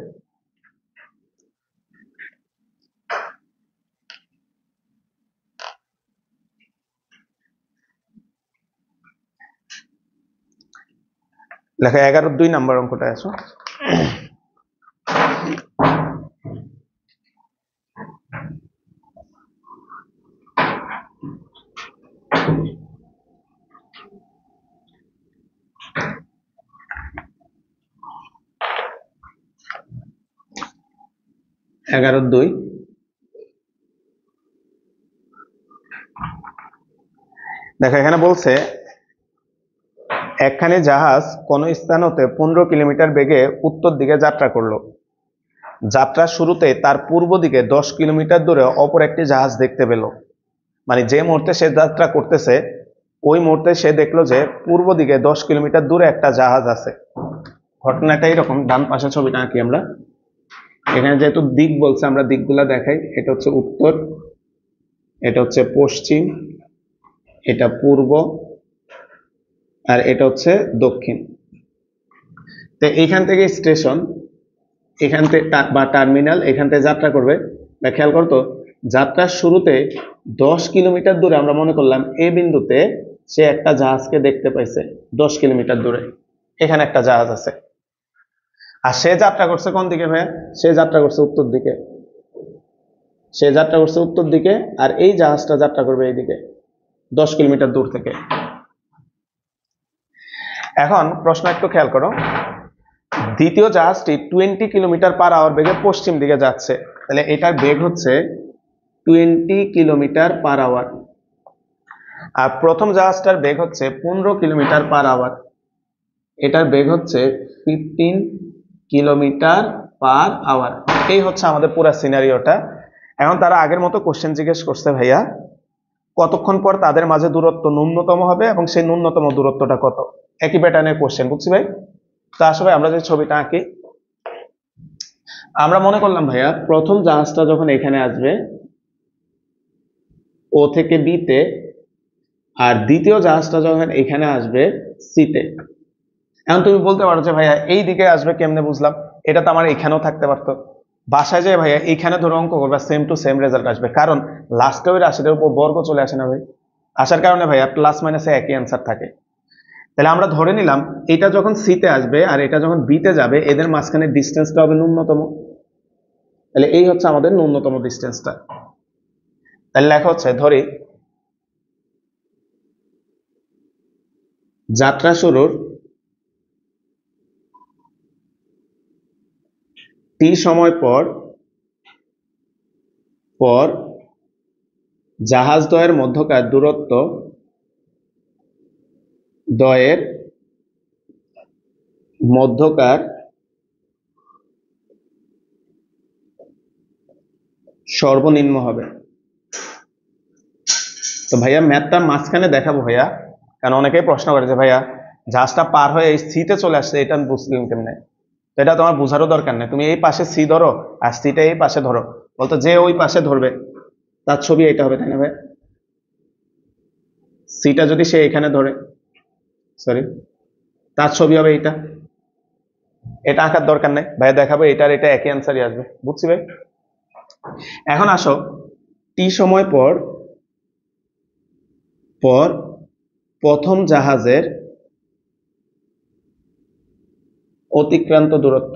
লেখা 11 2 নাম্বার অঙ্কটা আছো। এগারো 2 দেখো এখানে বলছে একখানি জাহাজ কোন স্থান হতে 15 কিলোমিটার বেগে উত্তর দিকে যাত্রা করলো। যাত্রার শুরুতে তার পূর্ব দিকে 10 কিলোমিটার দূরে অপর একটি জাহাজ দেখতে পেল। মানে যে মুহূর্তে সে যাত্রা করতেছে ওই মুহূর্তে সে দেখলো যে পূর্ব দিকে 10 কিলোমিটার দূরে একটা জাহাজ আছে। ঘটনাটা এরকম, ডান পাশে ছবিটা আঁকি আমরা। এখানে যেহেতু দিক বলছে আমরা দিকগুলা দেখাই, এটা হচ্ছে উত্তর, এটা হচ্ছে পশ্চিম, এটা পূর্ব, আর এটা হচ্ছে দক্ষিণ। তো এইখান থেকে স্টেশন, এখান থেকে বা টার্মিনাল, এখান থেকে যাত্রা করবে। খেয়াল করতো যাত্রার শুরুতে 10 কিলোমিটার দূরে আমরা মনে করলাম এ বিন্দুতে সে একটা জাহাজকে দেখতে পাইছে 10 কিলোমিটার দূরে, এখানে একটা জাহাজ আছে। আর সে যাত্রা করছে কোন দিকে ভাইয়া, সে যাত্রা করছে উত্তর দিকে, আর এই জাহাজটা যাত্রা করবে এইদিকে 10 কিলোমিটার দূর থেকে। এখন প্রশ্ন একটু খেয়াল করো, দ্বিতীয় জাহাজটি 20 কিলোমিটার পার আওয়ার বেগে পশ্চিম দিকে যাচ্ছে, তাহলে এটার বেগ হচ্ছে 20 কিলোমিটার পার আওয়ার, আর প্রথম জাহাজটার বেগ হচ্ছে 15 কিলোমিটার পার আওয়ার, এটার বেগ হচ্ছে 15 কিলোমিটার পার আওয়ার। এই হচ্ছে আমাদের পুরো সিনারিওটা। এখন তারা আগের মতো কোশ্চেন জিজ্ঞেস করছে, ভাইয়া কতক্ষণ পর তাদের মাঝে দূরত্ব ন্যূনতম হবে এবং সেই ন্যূনতম দূরত্বটা কত, একই প্যাটার্নের কোশ্চেন, বুঝছি ভাই। তো আসলে আমরা যে ছবিটা আঁকি, আমরা মনে করলাম ভাইয়া প্রথম জাহাজটা যখন এখানে আসবে ও থেকে বি তে, আর দ্বিতীয় জাহাজটা যখন এখানে আসবে সি তে। এখন তুমি বলতে পারো যে ভাইয়া এই দিকে আসবে কেমনে বুঝলাম, এটা তো আমার এখানেও থাকতে পারতো। বাসায় যে ভাইয়া এইখানে ধরো অঙ্ক করবে, সেম টু সেম রেজাল্ট আসবে, কারণ লাস্টে ওই রাশিটার উপর বর্গ চলে আসে না ভাই, আসার কারণে ভাইয়া প্লাস মাইনাসে একই অ্যান্সার থাকে। তাহলে আমরা ধরে নিলাম এটা যখন সি তে আসবে আর এটা যখন বি তে যাবে, এদের মাঝখানে ডিস্টেন্সটা হবে ন্যূনতম। তাহলে এই হচ্ছে আমাদের ন্যূনতম ডিস্টেন্সটা। তাহলে লেখা হচ্ছে, ধরি যাত্রা শুরুর টি সময় পর পর জাহাজদ্বয়ের মধ্যকার দূরত্ব দ্বয়ের মধ্যকার সর্বনিম্ন হবে। তো ভাইয়া ম্যাথটা মাঝখানে দেখাবো ভাইয়া, কারণ অনেকেই প্রশ্ন করে যে ভাইয়া জাহাজটা পার হয়ে এই সিতে চলে আসছে, এটা আমি বুঝলাম কেমনে। তো এটা তোমার বোঝারও দরকার নেই, তুমি এই পাশে সি ধরো আর সিটা এই পাশে ধরো, বলতো যে ওই পাশে ধরবে তার ছবি এটা হবে, তাই না ভাই? সিটা যদি সে এখানে ধরে, সরি, তার ছবি হবে এইটা। এটা আঁকার দরকার নেই ভাইয়া, দেখাবো এটার এটা একই অ্যান্সারই আসবে, বুঝছি ভাই? এখন আসো, টি সময় পর পর প্রথম জাহাজের অতিক্রান্ত দূরত্ব।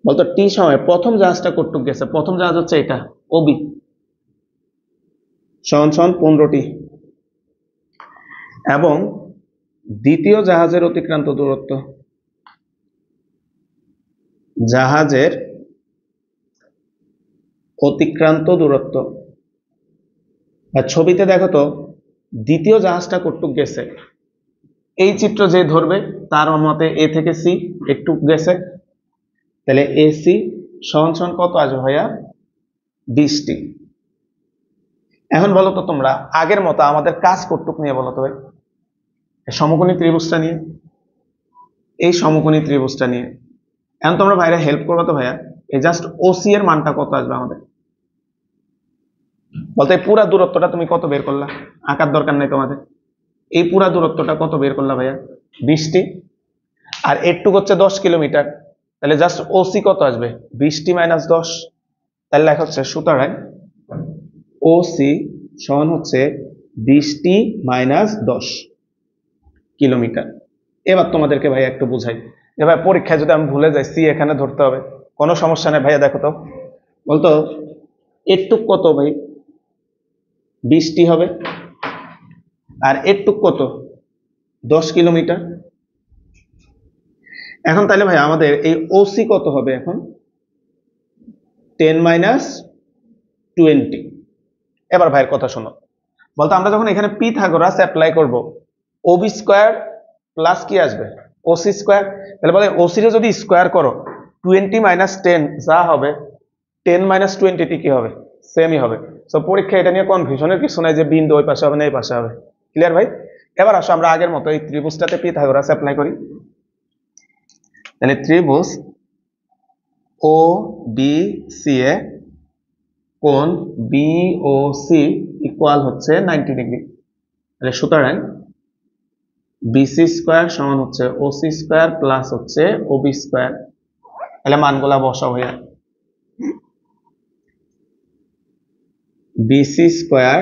বলতো টি সময় প্রথম জাহাজটা কতটুক গেছে, প্রথম জাহাজ হচ্ছে এটা ওবি, সমান সমান 15টি, এবং দ্বিতীয় জাহাজের অতিক্রান্ত দূরত্ব, জাহাজের অতিক্রান্ত দূরত্ব। আর ছবিতে দেখো তো দ্বিতীয় জাহাজটা কতটুক গেছে, এই চিত্র যে ধরবে তার মতে এ থেকে সি একটু গেছে, তাহলে এসি সমান সমান কত আসবে ভাইয়া? 20টি। এখন বলো তো তোমরা আগের মতো আমাদের কাজ কতটুক নিয়ে বলো তো ভাই? সমকোণী ত্রিভুজটা নিয়ে, এই সমকোণী ত্রিভুজটা নিয়ে। এখন তোমরা ভাইরা হেল্প করবো তো ভাইয়া, এই জাস্ট ওসি এর মানটা কত আসবে আমাদের বলতে? এই পুরা দূরত্বটা তুমি কত বের করলা, আঁকার দরকার নেই তোমাদের, এই পুরা দূরত্বটা কত বের করলা ভাইয়া? 20টি। আর এরটুক হচ্ছে 10 কিলোমিটার, তাহলে জাস্ট ওসি কত আসবে? 20টি মাইনাস 10। তাহলে লেখা হচ্ছে সুতরাং ওসি সমান হচ্ছে 20টি মাইনাস 10 কিলোমিটার। এবার তোমাদেরকে ভাইয়া একটু বুঝাই, এবার পরীক্ষায় যদি আমি ভুলে যাই সি এখানে ধরতে হবে, কোনো সমস্যা নেই ভাইয়া। দেখো তো বলতো এরটুক কত ভাই? 20টি হবে, আর এরটুক কত? 10 কিলোমিটার। এখন তাহলে ভাই আমাদের এই ওসি কত হবে এখন? 10 মাইনাস 20। এবার ভাইয়ের কথা শোনো, বলতো আমরা যখন এখানে পিথাগোরাস অ্যাপ্লাই করব, ওবি স্কোয়ার প্লাস কি আসবে? OC square. তাহলে বলে ওসি রে যদি স্কোয়ার করো 20 মাইনাস 10 যা হবে, 10 মাইনাস 20 কি হবে? সেমই হবে। সো পরীক্ষা এটা নিয়ে কনফিউশনের কিছু নাই যে বিন্দু ওই পাশে হবে না এই পাশে হবে। ক্লিয়ার ভাই? এবার আসো আমরা আগের মতো এই ত্রিভুজটাতে পিথাগোরাস অ্যাপ্লাই করি। তাহলে ত্রিভুজ ও বি সি এ কোণ বিওসি ইকুয়াল হচ্ছে 90 ডিগ্রি। তাহলে সুতরাং বিসি স্কোয়ার সমান হচ্ছে ওসি স্কোয়ার প্লাস হচ্ছে ওবি স্কোয়ার। তাহলে মানগুলা বসাও ভাইয়া। বিসি স্কোয়ার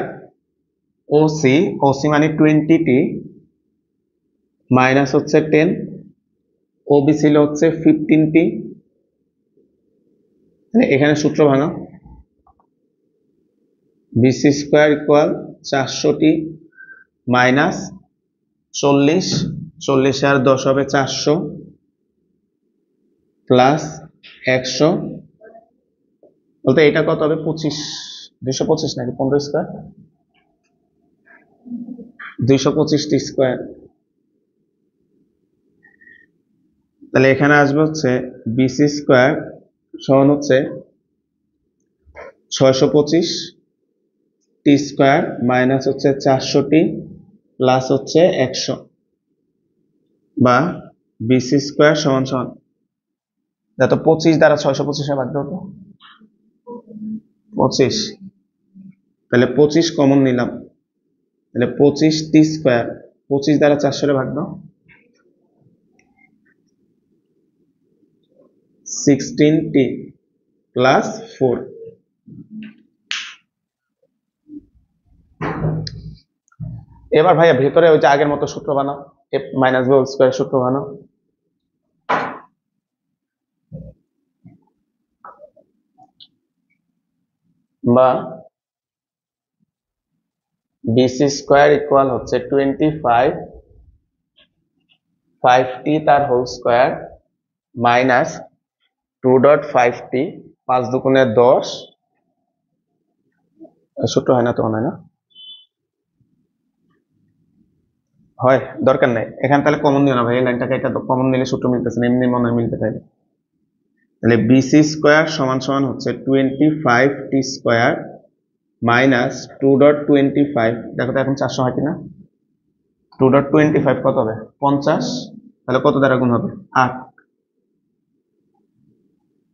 ওসি, ওসি মানে 20টি মাইনাস হচ্ছে 10, ওবি ছিল হচ্ছে 15টি। এখানে সূত্র ভাঙা, বিসি স্কোয়ার ইকুয়াল 400টি মাইনাস 40, 40 আর 10 হবে 400 প্লাস 100, বলতে এটা কত হবে? 25, 225 নাকি 15 স্কোয়ার? 225টি স্কোয়ার। তাহলে এখানে আসবে হচ্ছে বিসি স্কোয়ার সমান হচ্ছে 625 টি স্কোয়ার মাইনাস হচ্ছে 400টি প্লাস হচ্ছে 100, বা বিসি স্কোয়ার সমান সমান যত 25 দ্বারা 625 ভাগ দাও তো 25, তাহলে 25 কমন নিলাম, তাহলে 25টি স্কোয়ার 25 দ্বারা 400 ভাগ দাও 16টি প্লাস 4। এবার ভাইয়া ভেতরে ওই যে আগের মতো সূত্র বানাও, f minus b whole square সূত্র বানাও। বা বিসি স্কোয়ার ইকুয়াল হচ্ছে 25, 5টি তার হোল স্কোয়ার মাইনাস 2.5টি, 5 দুগুণে 10, সূত্র হয় না তো, হয় না? হয়, দরকার নেই এখানে, তাহলে কমন নিও না ভাই, এই লাইনটাকে এটা তো কমন নিলে সূত্র মিলতেছে না, এমনি মনে হয় মিলতে পারে। তাহলে বিসি স্কোয়ার সমান সমান হচ্ছে 25t স্কোয়ার মাইনাস 2.25, দেখো তো এখন 400 হয় কিনা। 2.25 কত হবে? 50, তাহলে কত দ্বারা গুণ হবে? 8,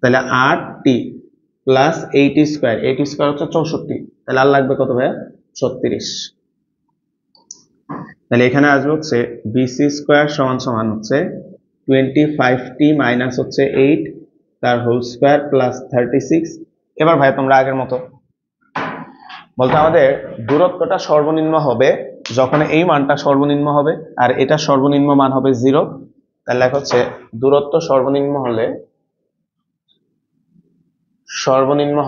তাহলে 8t প্লাস 8 স্কোয়ার, 8 স্কোয়ার হচ্ছে 64, তাহলে আর লাগবে কত ভাইয়া? 36। তাহলে এখানে আসবে হচ্ছে বিসি স্কোয়ার সমান সমান হচ্ছে 25t মাইনাস হচ্ছে 8 তার হোল স্কোয়ার প্লাস 36। এবার ভাই তোমরা আগের মতো বলতে, আমাদের দূরত্বটা সর্বনিম্ন হবে যখন এই মানটা সর্বনিম্ন হবে আর এটা সর্বনিম্ন মান হবে 0। তাহলে লেখা হচ্ছে দূরত্ব সর্বনিম্ন হলে সর্বনিম্ন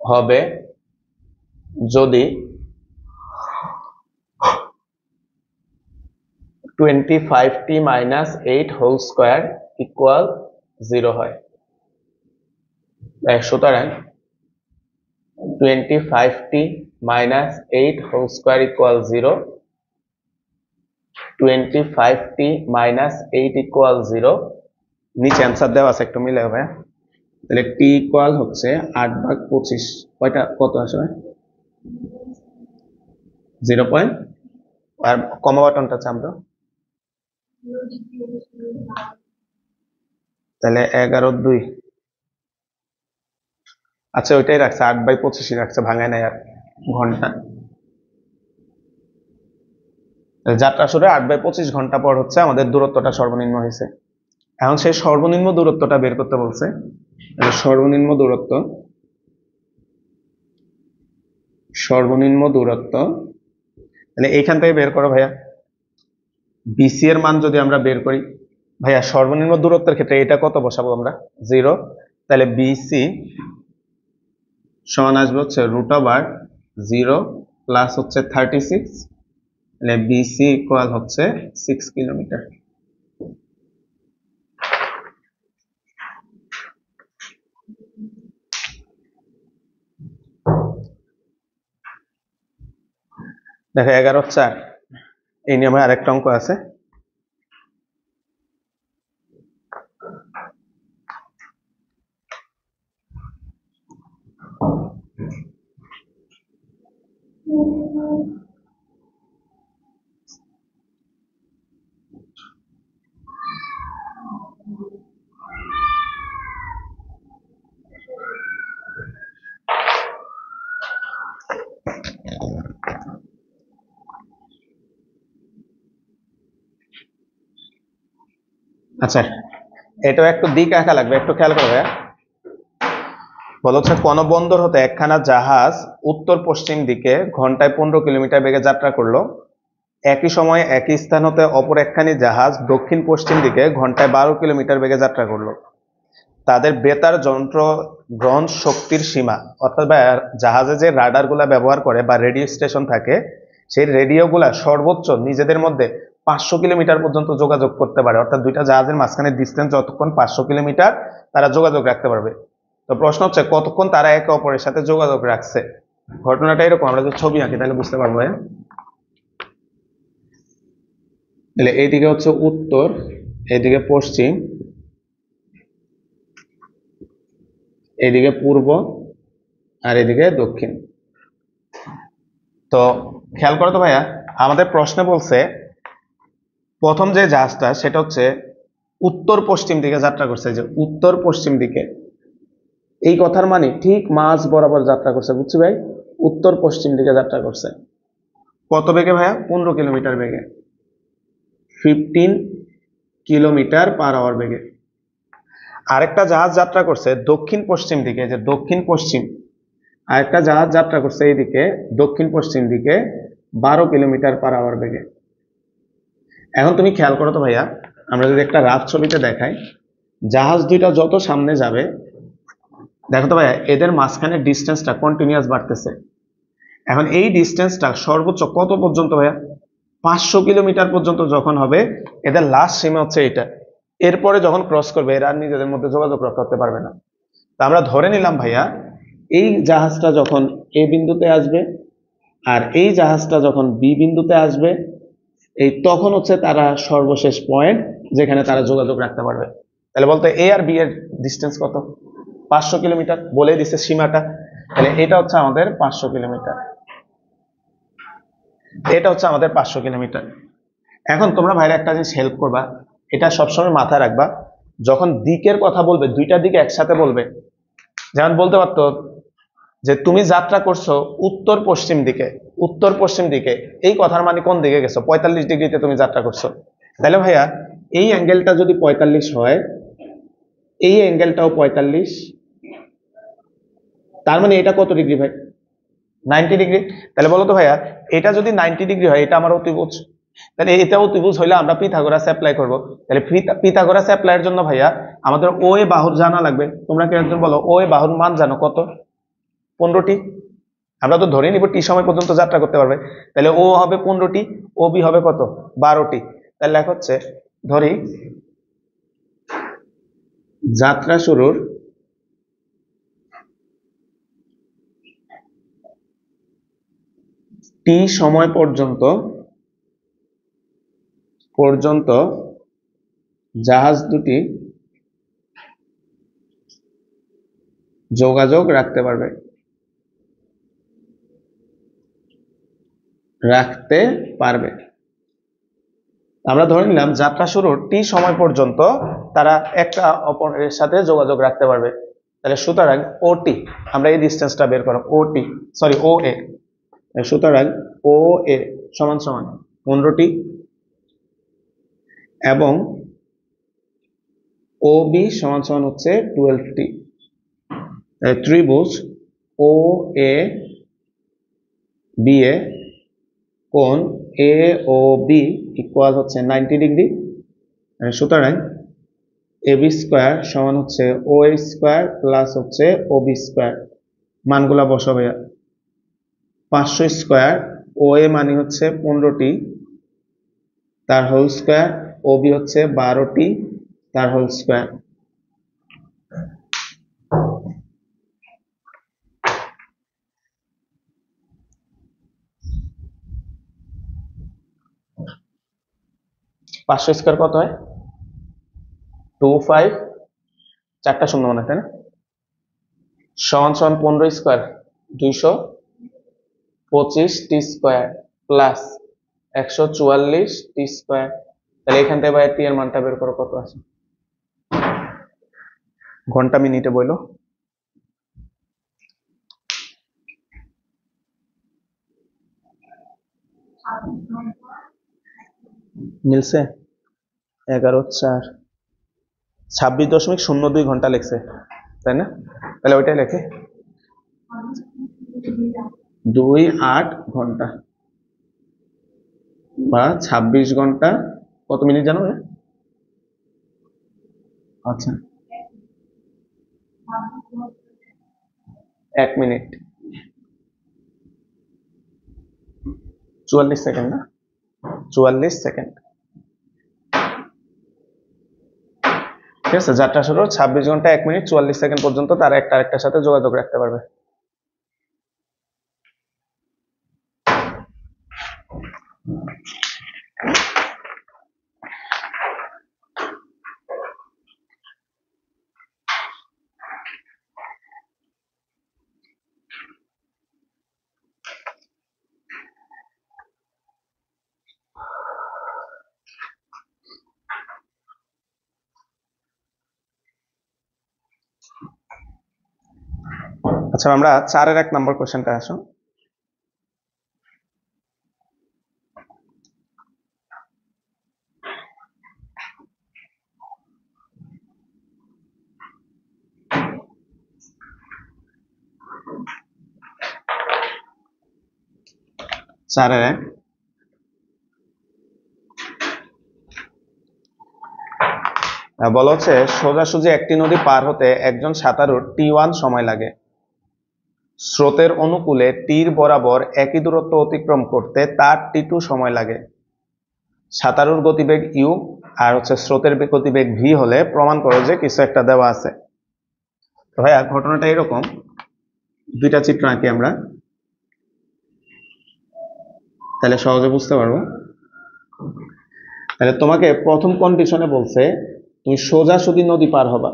হবে যদি 25t minus 8 whole square equal 0 হয়। সুতরাং 25t minus 8 whole square equal 0, 25t minus 8 equal 0, নিচে অ্যান্সার দেওয়া আছে, একটু মিলে হবে। তাহলে t ইকুয়াল হচ্ছে 8/25, কয়টা কত আসবে? 0 পয়েন্ট, আর কমা বাটনটা চাপবো, তাহলে 11/2। আচ্ছা ওইটাই রাখছে, 8/25 রাখছে, ভাঙায় নাই আর ঘন্টা। যাত্রা শুরু 8/25 ঘন্টা পর হচ্ছে আমাদের দূরত্বটা সর্বনিম্ন হয়েছে। এখন সেই সর্বনিম্ন দূরত্বটা বের করতে বলছে। সর্বনিম্ন দূরত্ব মানে এইখান থেকে বের করো ভাইয়া। বিসি এর মান যদি আমরা বের করি ভাইয়া, সর্বনিম্ন দূরত্বের ক্ষেত্রে এটা কত বসাবো আমরা? 0। তাহলে বিসি সমান আসবে হচ্ছে √0 প্লাস হচ্ছে 36, তাহলে বিসি ইকুয়াল হচ্ছে 6 কিলোমিটার। দেখো 11/4, এই নিয়মে আরেকটা অঙ্ক আছে। আচ্ছা এটাও একটু দিক আঁকা লাগবে, একটু খেয়াল করবে। বলা হচ্ছে কোন বন্দর হতে একখানা জাহাজ উত্তর পশ্চিম দিকে ঘন্টায় 15 কিলোমিটার বেগে যাত্রা করলো, একই সময়ে একই স্থান হতে অপর একখানি জাহাজ দক্ষিণ পশ্চিম দিকে ঘন্টায় 12 কিলোমিটার বেগে যাত্রা করলো। তাদের বেতার যন্ত্র গ্রহণ শক্তির সীমা, অর্থাৎ জাহাজে যে রাডার গুলা ব্যবহার করে বা রেডিও স্টেশন থাকে, সেই রেডিও গুলা সর্বোচ্চ নিজেদের মধ্যে 500 কিলোমিটার পর্যন্ত যোগাযোগ করতে পারে, অর্থাৎ দুইটা জাহাজের মাঝখানে ডিস্টেন্স যতক্ষণ 500 কিলোমিটার তারা যোগাযোগ রাখতে পারবে। তো প্রশ্ন হচ্ছে কতক্ষণ তারা একে অপরের সাথে যোগাযোগ রাখছে। ঘটনাটা এরকম, আমরা যদি ছবি আঁকি তাহলে বুঝতে পারবো। তাহলে এইদিকে হচ্ছে উত্তর, এইদিকে পশ্চিম, এইদিকে পূর্ব, আর এদিকে দক্ষিণ। তো খেয়াল করো তো ভাইয়া, আমাদের প্রশ্নে বলছে প্রথম যে জাহাজটা সেটা হচ্ছে উত্তর পশ্চিম দিকে যাত্রা করছে, যে উত্তর পশ্চিম দিকে, এই কথার মানে ঠিক মাঝ বরাবর যাত্রা করছে, বুঝছি ভাই? উত্তর পশ্চিম দিকে যাত্রা করছে কত বেগে ভাইয়া? 15 কিলোমিটার বেগে, 15 কিলোমিটার পার আওয়ার বেগে। আরেকটা জাহাজ যাত্রা করছে দক্ষিণ পশ্চিম দিকে, যে দক্ষিণ পশ্চিম, আরেকটা জাহাজ যাত্রা করছে এইদিকে দক্ষিণ পশ্চিম দিকে 12 কিলোমিটার পার আওয়ার বেগে। এখন তুমি খেয়াল করো তো ভাইয়া, আমরা যদি একটা রাফ ছবিতে দেখাই, জাহাজ দুইটা যত সামনে যাবে, দেখো তো ভাইয়া এদের মাঝখানে ডিস্টেন্সটা কন্টিনিউয়াস বাড়তেছে। এখন এই ডিস্টেন্সটা সর্বোচ্চ কত পর্যন্ত ভাইয়া? 500 কিলোমিটার পর্যন্ত যখন হবে, এদের লাস্ট সীমা হচ্ছে এটা। এরপরে যখন ক্রস করবে এরা আর নিজেদের মধ্যে যোগাযোগ রক্ষা করতে পারবে না। তা আমরা ধরে নিলাম ভাইয়া এই জাহাজটা যখন এই বিন্দুতে আসবে, আর এই জাহাজটা যখন বি বিন্দুতে আসবে এই তখন হচ্ছে তারা সর্বশেষ পয়েন্ট যেখানে তারা যোগাযোগ রাখতে পারবে। তাহলে বলতো এ আর বি এর ডিস্টেন্স কত? 500 কিলোমিটার বলে দিচ্ছে সীমাটা। তাহলে এটা হচ্ছে আমাদের 500 কিলোমিটার, এটা হচ্ছে আমাদের 500 কিলোমিটার। এখন তোমরা ভাইরা একটা জিনিস হেল্প করবা, এটা সবসময় মাথায় রাখবা, যখন দিকের কথা বলবে দুইটা দিকে একসাথে বলবে। যেমন বলতে পারতো যে তুমি যাত্রা করছো উত্তর পশ্চিম দিকে, উত্তর পশ্চিম দিকে, এই কথার মানে কোন দিকে গেছো? 45 ডিগ্রিতে তুমি যাত্রা করছো। তাহলে ভাইয়া এই অ্যাঙ্গেলটা যদি 45 হয়, এই অ্যাঙ্গেলটাও 45, তার মানে এটা কত ডিগ্রি ভাই? 90 ডিগ্রি। তাহলে বলো তো ভাইয়া এটা যদি 90 ডিগ্রি হয় এটা আমার অতিভুজ, তাহলে এটা অতিভুজ হইলে আমরা পিথাগোরাস অ্যাপ্লাই করব। তাহলে পিথাগোরাস অ্যাপ্লাইয়ের জন্য ভাইয়া আমাদের ও এ বাহুর জানা লাগবে। তোমরা কি একজন বলো ও এ বাহুর মান জানো কত? 15টি। আমরা তো ধরে নিব টি সময় পর্যন্ত যাত্রা করতে পারবে, তাহলে ও হবে 15টি, ও বি হবে কত? 12টি। তাহলে লেখা হচ্ছে, ধরি যাত্রা শুরুর টি সময় পর্যন্ত পর্যন্ত জাহাজ দুটি যোগাযোগ রাখতে পারবে, রাখতে পারবে। আমরা ধরে নিলাম যাত্রা শুরুর টি সময় পর্যন্ত তারা একটা অপরের সাথে যোগাযোগ রাখতে পারবে। তাহলে সুতরাং ওটি, আমরা এই ডিস্টেন্সটা বের করো, ওটি সরি ও এ, সুতরাং ও এ সমান সমান 15টি এবং ও বি সমান সমান হচ্ছে 12টি। ত্রিভুজ ও এ বি এ কোণ এ ও বি ইকুয়াল হচ্ছে 90 ডিগ্রি। সুতরাং এ বি স্কোয়ার সমান হচ্ছে ও এ স্কোয়ার প্লাস হচ্ছে ও বি স্কোয়ার। মানগুলা বসাবো ভাইয়া। 500 স্কোয়ার, ও এ মানে হচ্ছে 15টি তার হোল স্কোয়ার, ও বি হচ্ছে 12টি তার হোল স্কোয়ার। পাঁচশো স্কোয়ার কত হয়? 25, 4টা শূন্য মানে, তাই না? সমান সমান 15 স্কোয়ার 225 টি স্কোয়ার প্লাস 144 টি স্কোয়ার। তাহলে এখান থেকে ভাই টি এর মানটা বের করো কত আছে? ঘন্টা মিনিটে বইলো। মিলছে? 11/4 26.02 ঘন্টা লেখছে, তাই না? তাহলে ওইটাই লেখে 28 ঘন্টা বা 26 ঘন্টা কত মিনিট জানো? আচ্ছা 1 মিনিট 44 সেকেন্ড, না 44 সেকেন্ড। ঠিক আছে, যাত্রা শুরু 26 ঘন্টা 1 মিনিট 44 সেকেন্ড পর্যন্ত তারা একটা আরেকটার সাথে যোগাযোগ রাখতে পারবে। আচ্ছা আমরা 4-এর 1 নম্বর কোশ্চেনটা আসো। চারের এক বলা হচ্ছে সোজাসুজি একটি নদী পার হতে একজন সাঁতারুর T1 সময় লাগে। স্রোতের অনুকূলে তীর বরাবর একই দূরত্ব অতিক্রম করতে তার T2 সময় লাগে। সাঁতারুর গতিবেগ ইউ আর হচ্ছে স্রোতের গতিবেগ ভি হলে প্রমাণ করো যে কিছু একটা দেওয়া আছে। তো ভাইয়া ঘটনাটা এরকম, দুইটা চিত্র আঁকি আমরা। তাহলে সহজে বুঝতে পারবো। তাহলে তোমাকে প্রথম কন্ডিশনে বলছে তুমি সোজাসুজি নদী পার হবা।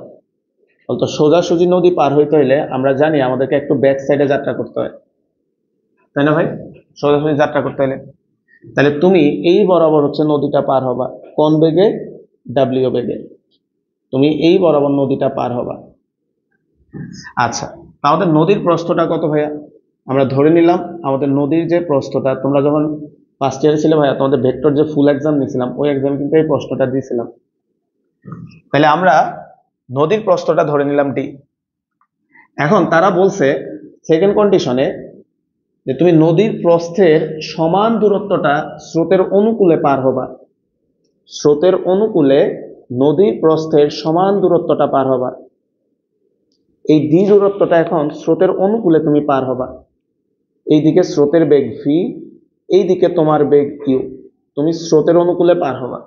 বলতো সোজাসুজি নদী পার হইতে হইলে আমরা জানি আমাদেরকে একটু ব্যাক সাইডে যাত্রা করতে হয়, তাই না ভাই? সোজাসুজি যাত্রা করতে হলে তাহলে তুমি এই বরাবর হচ্ছে নদীটা পার হবা। কোন বেগে? ডাব্লিউ বেগে তুমি এই বরাবর নদীটা পার হবা। আচ্ছা, আমাদের নদীর প্রস্থটা কত ভাইয়া? আমরা ধরে নিলাম আমাদের নদীর যে প্রস্থটা, তোমরা যখন ফার্স্ট ইয়ারে ছিলে ভাইয়া, তোমাদের ভেক্টর যে ফুল এক্সাম নিয়েছিলাম ওই এক্সাম কিন্তু এই প্রশ্নটা দিয়েছিলাম। তাহলে আমরা নদীর প্রস্থটা ধরে নিলাম ডি। এখন তারা বলছে সেকেন্ড কন্ডিশনে যে তুমি নদীর প্রস্থের সমান দূরত্বটা স্রোতের অনুকূলে পার হবা। স্রোতের অনুকূলে নদীর প্রস্থের সমান দূরত্বটা পার হবা। এই ডি দূরত্বটা এখন স্রোতের অনুকূলে তুমি পার হবা। এইদিকে স্রোতের বেগ ভি, এইদিকে তোমার বেগ ইউ, তুমি স্রোতের অনুকূলে পার হবা।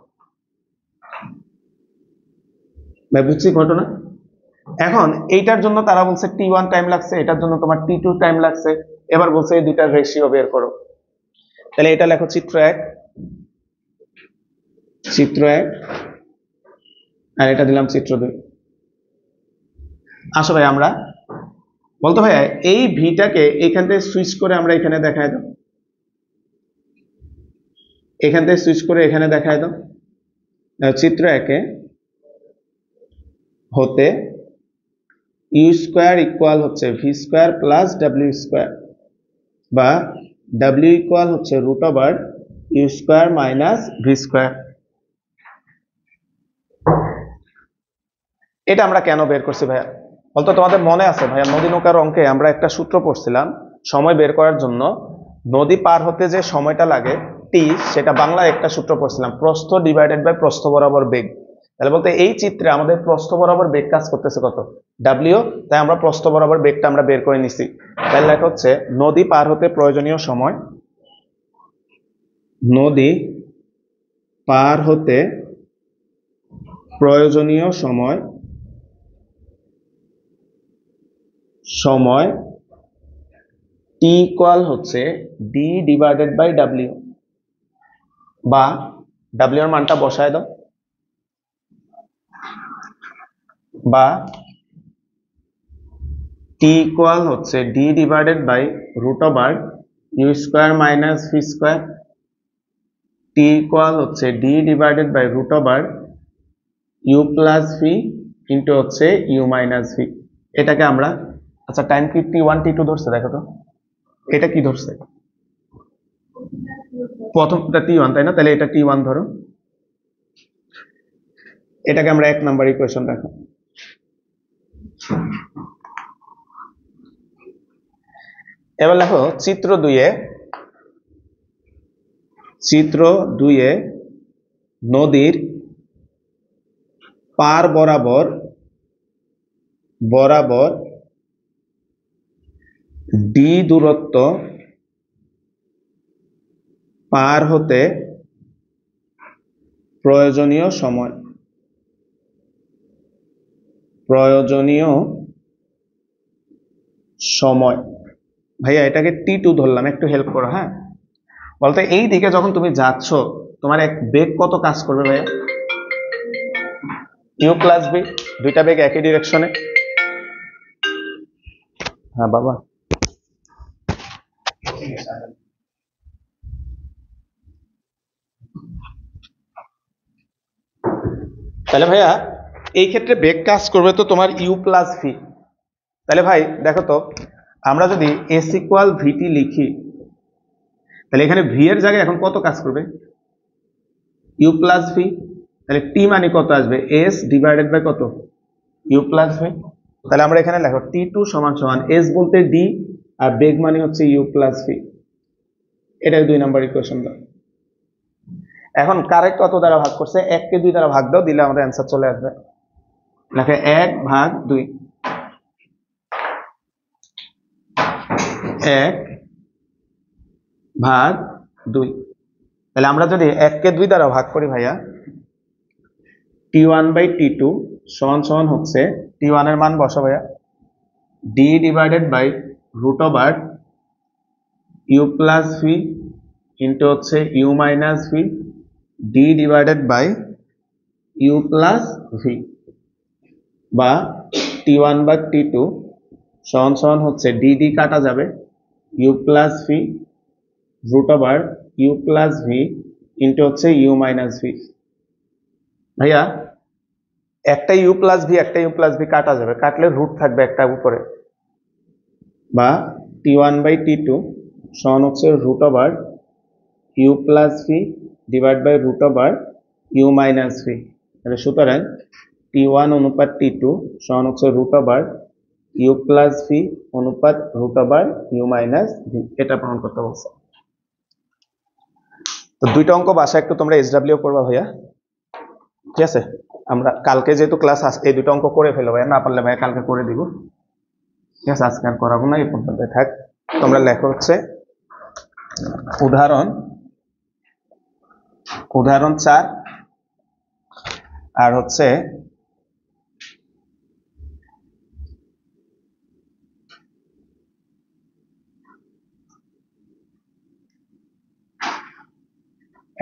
ভাই বুঝছি ঘটনা? এখন এইটার জন্য তারা বলছে T1 টাইম লাগছে, এটার জন্য তোমার T2 টাইম লাগছে। এবার বলছে এই দুইটার রেশিও বের করো। তাহলে এটা লেখো চিত্র 1, চিত্র 1, আর এটা দিলাম চিত্র 2। আসো ভাই আমরা বলতো ভাই এই ভিটাকে এখান থেকে সুইচ করে আমরা এখানে দেখায় দাও, এখান থেকে সুইচ করে এখানে দেখায় দাও। চিত্র 1 হতে ইউ স্কোয়ার ইকুয়াল হচ্ছে ভি স্কোয়ার প্লাস ডাব্লিউ স্কোয়ার, বা ডাব্লিউ ইকুয়াল হচ্ছে root over you square minus V square. এটা আমরা কেন বের করছি ভাইয়া? বলতো তোমাদের মনে আছে ভাইয়া নদী নৌকার অঙ্কে আমরা একটা সূত্র পড়ছিলাম সময় বের করার জন্য, নদী পার হতে যে সময়টা লাগে টি, সেটা বাংলায় একটা সূত্র পড়ছিলাম, প্রস্থ ডিভাইডেড বাই প্রস্থ বরাবর বেগ। তাহলে বলতে এই চিত্রে আমাদের প্রস্থ বরাবর বেগ কাজ করতেছে কত? ডাব্লিউ। তাই আমরা প্রস্থ বরাবর বেগটা আমরা বের করে নিছি। তাহলে লেখা হচ্ছে নদী পার হতে প্রয়োজনীয় সময়, নদী পার হতে প্রয়োজনীয় সময় সময় টি ইকুয়াল হচ্ছে ডি ডিভাইডেড বাই ডাব্লিউ, বা ডাব্লিউ এর মানটা বসায় দাও, বা টি ইকুয়াল হচ্ছে D divided by root over you square minus V square. T equal হচ্ছে D divided by root over you plus V into হচ্ছে ইউ মাইনাস ভি। এটাকে আমরা, আচ্ছা টাইম কি T1 T2 ধরছে দেখো তো, এটা কি ধরছে? প্রথমটা T1 তাই না? তাহলে এটা T1 ধরো, এটাকে আমরা 1 নাম্বার ইকুয়েশন রাখো। এবার দেখো চিত্র 2-এ, চিত্র 2-এ নদীর পার বরাবর বরাবর ডি দূরত্ব পার হতে প্রয়োজনীয় সময়, প্রয়োজনীয় সময়। ভাইয়া এটাকে T2 ধরলাম, একটু হেল্প করো। হ্যাঁ বলতে এই দিকে যখন তুমি যাচ্ছ তোমার এক বেগ কত কাজ করবে ভাইয়া? ইউ প্লাস বি, দুইটা বেগ একই ডিরেকশনে। হ্যাঁ বাবা, তাহলে ভাইয়া এই ক্ষেত্রে বেগ কাজ করবে তো তোমার ইউ প্লাস ভি। তাহলে ভাই দেখো তো আমরা যদি এস ইকুয়াল ভিটি লিখি, তাহলে এখানে ভি এর জায়গায় এখন কত কাজ করবে? U plus v. তাহলে টি মানে কত আসবে? এস ডিভাইডেড বাই কত? U plus v. তাহলে আমরা এখানে লেখো T2 সমান সমান এস বলতে ডি আর বেগ মানে হচ্ছে ইউ প্লাস ভি। এটা 2 নাম্বার ইকুয়েশন দাও। এখন কারেক্ট কত দ্বারা ভাগ করছে? 1 কে 2 দ্বারা ভাগ দাও, দিলে আমাদের অ্যান্সার চলে আসবে। লেখে 1/2, 1/2। তাহলে আমরা যদি 1 কে 2 দ্বারা ভাগ করি ভাইয়া, T1 বাই T2 সমান সমান হচ্ছে, T1 এর মান বসা ভাইয়া, D divided by root over you plus V into হচ্ছে you minus V D divided by U plus V, বা T1 বা T2 সমান সমান হচ্ছে ডি ডি কাটা যাবে, u plus v root over you plus V into হচ্ছে you minus v. ভাইয়া একটা ইউ প্লাস ভি একটা ইউ প্লাস ভি কাটা যাবে, কাটলে রুট থাকবে একটা উপরে, বা T1 বাই T2 সমান হচ্ছে root over you plus V divide by root over U minus V. তাহলে সুতরাং T1 অনুপাত T2 সমান হচ্ছে root over you plus V অনুপাত root over U minus V, এটা প্রমাণ করতে বলছে। তো দুইটা অঙ্ক বাসায় একটু তোমরা SW করবা ভাইয়া, ঠিক আছে? আমরা কালকে যেহেতু ক্লাস এই দুটো অঙ্ক করে ফেলো ভাইয়া, না পারলে ভাইয়া কালকে করে দিব, ঠিক আছে? আজকে আর করাবো না, এই পর্যন্ত থাক। তোমরা লেখো হচ্ছে উদাহরণ 4 আর হচ্ছে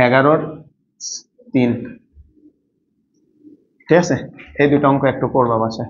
এগারোর 3, ঠিক আছে? এই দুটো অঙ্ক একটু করবা বাসায়।